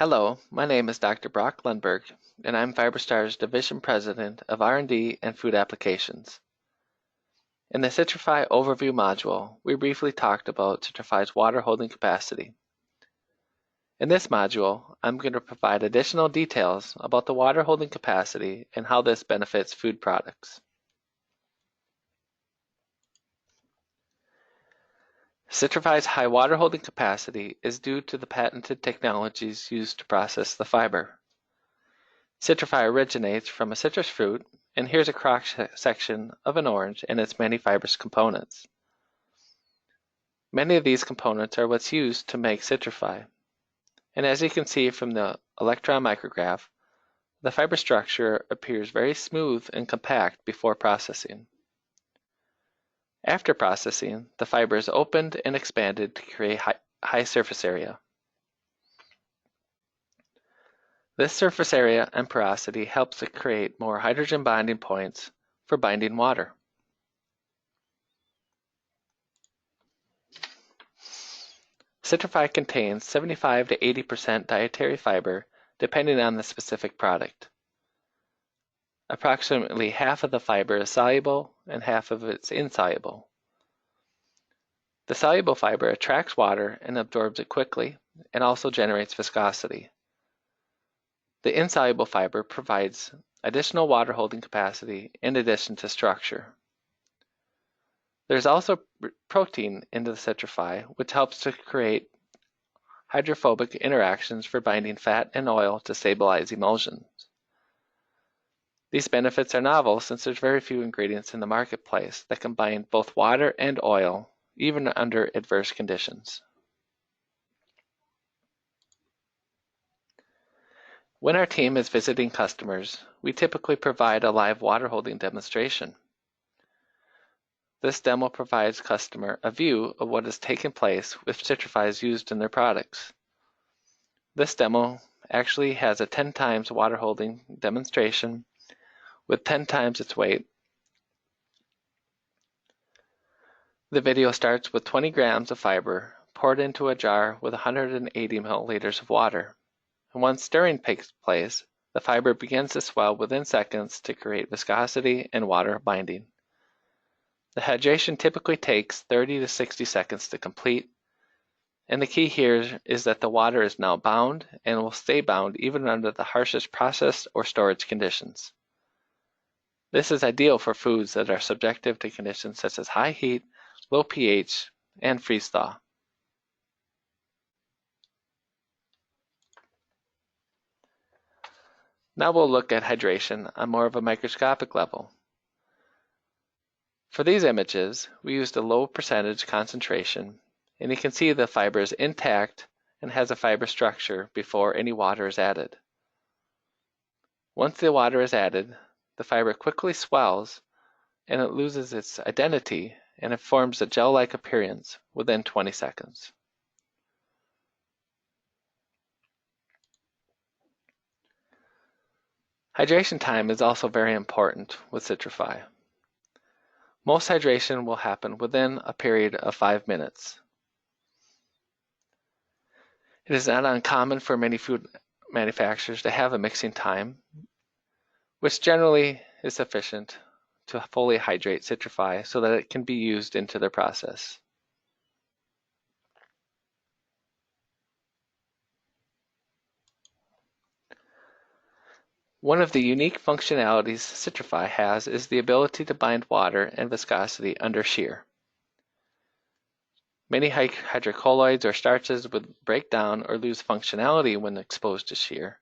Hello, my name is Dr. Brock Lundberg, and I'm Fiberstar's Division President of R&D and Food Applications. In the Citrify Overview module, we briefly talked about Citrify's water holding capacity. In this module, I'm going to provide additional details about the water holding capacity and how this benefits food products. Citrify's high water holding capacity is due to the patented technologies used to process the fiber. Citrify originates from a citrus fruit, and here's a cross-section of an orange and its many fibrous components. Many of these components are what's used to make Citrify. And as you can see from the electron micrograph, the fiber structure appears very smooth and compact before processing. After processing, the fiber is opened and expanded to create high surface area. This surface area and porosity helps to create more hydrogen bonding points for binding water. Citrify contains 75 to 80% dietary fiber depending on the specific product. Approximately half of the fiber is soluble and half of it's insoluble. The soluble fiber attracts water and absorbs it quickly and also generates viscosity. The insoluble fiber provides additional water holding capacity in addition to structure. There's also protein in the Citrify, which helps to create hydrophobic interactions for binding fat and oil to stabilize emulsions. These benefits are novel since there's very few ingredients in the marketplace that can bind both water and oil, even under adverse conditions. When our team is visiting customers, we typically provide a live water holding demonstration. This demo provides customer a view of what has taken place with Citrifys used in their products. This demo actually has a 10 times water holding demonstration with 10 times its weight. The video starts with 20 grams of fiber poured into a jar with 180 milliliters of water. And once stirring takes place, the fiber begins to swell within seconds to create viscosity and water binding. The hydration typically takes 30 to 60 seconds to complete, and the key here is that the water is now bound and will stay bound even under the harshest process or storage conditions. This is ideal for foods that are subjective to conditions such as high heat, low pH, and freeze-thaw. Now we'll look at hydration on more of a microscopic level. For these images, we used a low percentage concentration, and you can see the fiber is intact and has a fiber structure before any water is added. Once the water is added, the fiber quickly swells and it loses its identity and it forms a gel-like appearance within 20 seconds. Hydration time is also very important with Citrify. Most hydration will happen within a period of 5 minutes. It is not uncommon for many food manufacturers to have a mixing time, which generally is sufficient to fully hydrate Citrify so that it can be used into their process. One of the unique functionalities Citrify has is the ability to bind water and viscosity under shear. Many hydrocolloids or starches would break down or lose functionality when exposed to shear,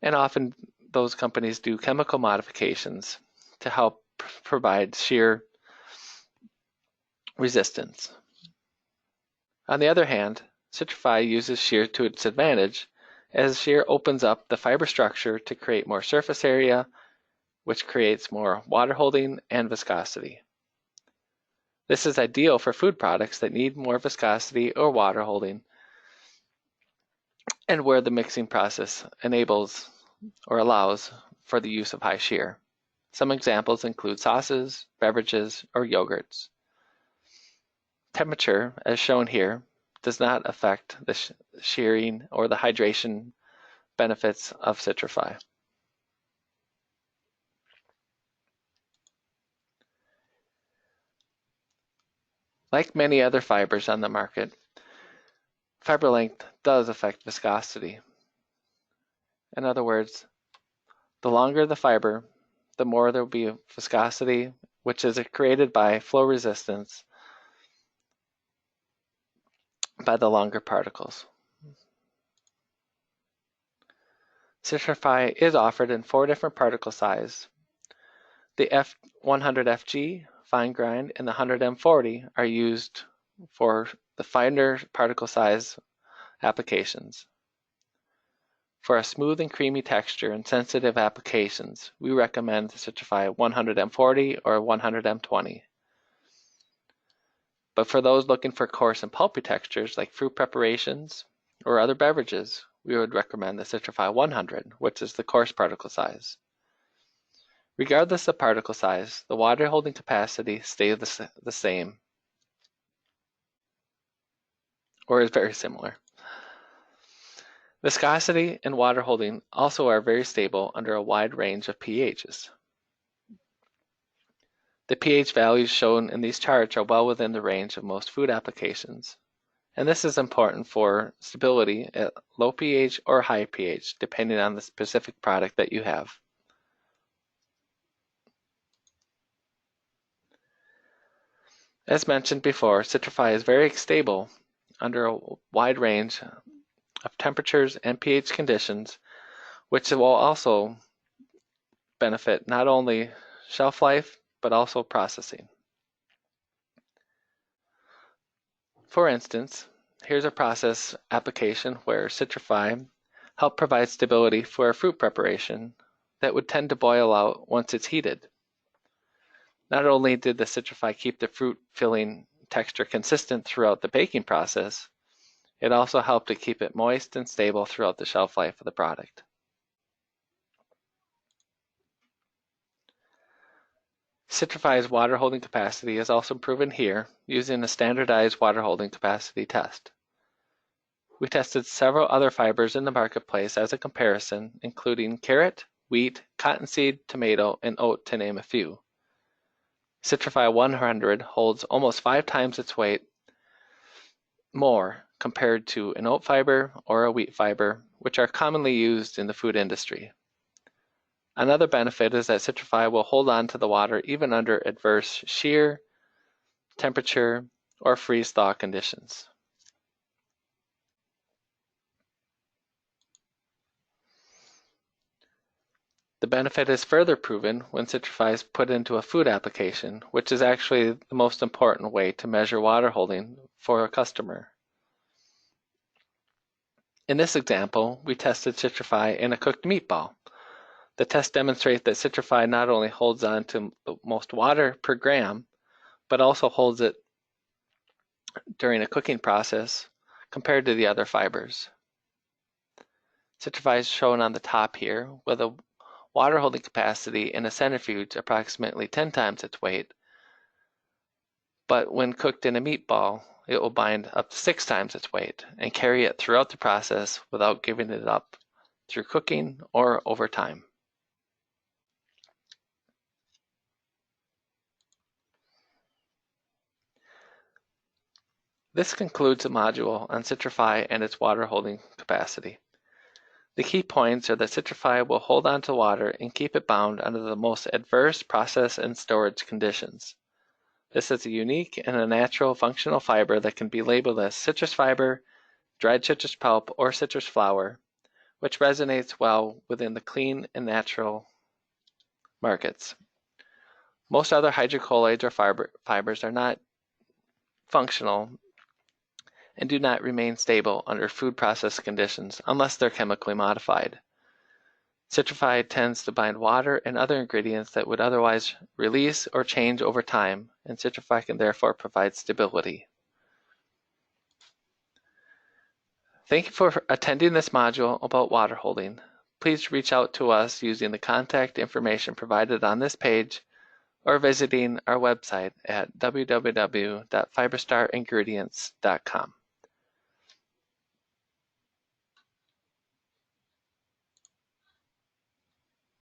and often those companies do chemical modifications to help provide shear resistance. On the other hand, Citrify uses shear to its advantage, as shear opens up the fiber structure to create more surface area, which creates more water holding and viscosity. This is ideal for food products that need more viscosity or water holding, and where the mixing process enables or allows for the use of high shear. Some examples include sauces, beverages, or yogurts. Temperature, as shown here, does not affect the shearing or the hydration benefits of Citrify. Like many other fibers on the market, fiber length does affect viscosity. In other words, the longer the fiber, the more there will be viscosity, which is created by flow resistance by the longer particles. Citrify is offered in 4 different particle sizes. The F100FG, fine grind, and the 100M40 are used for the finer particle size applications. For a smooth and creamy texture and sensitive applications, we recommend the Citrify 100M40 or 100M20. But for those looking for coarse and pulpy textures like fruit preparations or other beverages, we would recommend the Citrify 100, which is the coarse particle size. Regardless of particle size, the water holding capacity stays the same or is very similar. Viscosity and water holding also are very stable under a wide range of pHs. The pH values shown in these charts are well within the range of most food applications, and this is important for stability at low pH or high pH, depending on the specific product that you have. As mentioned before, Citrify is very stable under a wide range of temperatures and pH conditions, which will also benefit not only shelf life, but also processing. For instance, here's a process application where Citrify helped provide stability for a fruit preparation that would tend to boil out once it's heated. Not only did the Citrify keep the fruit filling texture consistent throughout the baking process, it also helped to keep it moist and stable throughout the shelf life of the product. Citrify's water holding capacity is also proven here using a standardized water holding capacity test. We tested several other fibers in the marketplace as a comparison, including carrot, wheat, cottonseed, tomato, and oat, to name a few. Citrify 100 holds almost 5 times its weight more compared to an oat fiber or a wheat fiber, which are commonly used in the food industry. Another benefit is that Citrify will hold on to the water even under adverse shear, temperature, or freeze-thaw conditions. The benefit is further proven when Citrify is put into a food application, which is actually the most important way to measure water holding for a customer. In this example, we tested Citrify in a cooked meatball. The test demonstrates that Citrify not only holds on to the most water per gram, but also holds it during a cooking process compared to the other fibers. Citrify is shown on the top here with a water holding capacity in a centrifuge approximately 10 times its weight, but when cooked in a meatball, it will bind up to 6 times its weight and carry it throughout the process without giving it up through cooking or over time. This concludes the module on Citrify and its water holding capacity. The key points are that Citrify will hold on to water and keep it bound under the most adverse process and storage conditions. This is a unique and a natural functional fiber that can be labeled as citrus fiber, dried citrus pulp, or citrus flower, which resonates well within the clean and natural markets. Most other hydrocolloids or fibers are not functional and do not remain stable under food process conditions unless they're chemically modified. Citrify tends to bind water and other ingredients that would otherwise release or change over time, and Citrify can therefore provide stability. Thank you for attending this module about water holding. Please reach out to us using the contact information provided on this page or visiting our website at www.fiberstaringredients.com.